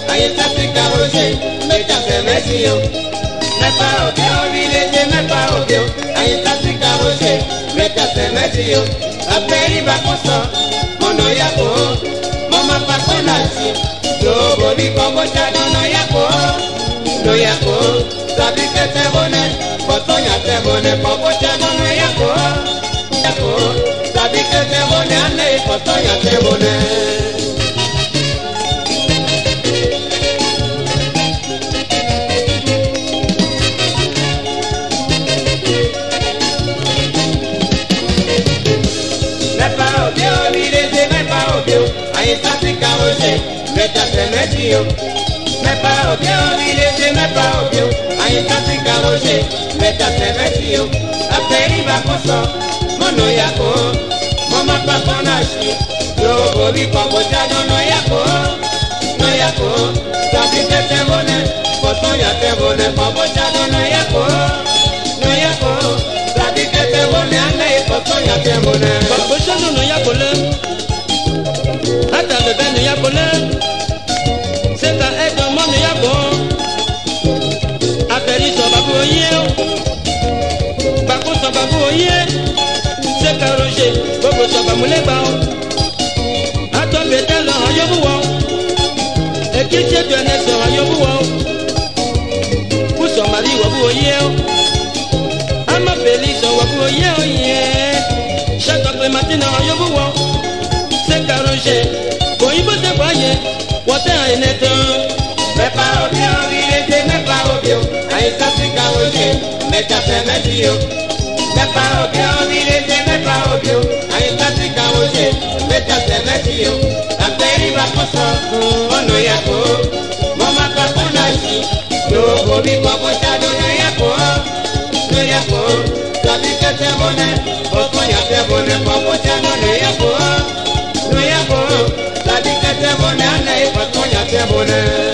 Ahí está Africa Roger, me café Messi. Me paro que olvide, me paro que ahí está Africa Roger, me café Messi. A peri va coso, mono yako, mama pa konasi. Yo boli como chano no yako, sabi que te bone, botoña te bone, poco chano no yako, sabi que te bone, ane botoña te bone. Ahí está Africa Roger, me café Messi. Me paro que olvide, me paro que ahí está Africa Roger, me café Messi. A peri va coso, mono yako, mama pa konashi. Yo boli como chano no yako, sabi que te bone, botoña te bone, como chano no yako, sabi que te bone, ane botoña te bone. Como chano no yako le. Ata bebe no yako le, seka edo mo no yako. Aperi so babu oye, baku so babu oye. Seka Roger, bobo so bamu le ba o. Ato bete lo ayobu wo, ekiche bene so ayobu wo. Kuso mari wo bu oye o, ama beli so wo bu oye oye. Shaka pe matina ayobu wo. Seka Roger, oyibo te kwaye, wote aineto. Me paro que olvide, me paro que ahí está Africa Roger, me café Messi. Me paro que olvide, me paro que ahí está Africa Roger, me café Messi. A peri va coso, mono yako, mama pa konashi. Yo boli como chano no yako, sabi que te bone, botoña te bone, como chano no yako, sabi que te bone, ane botoña te bone.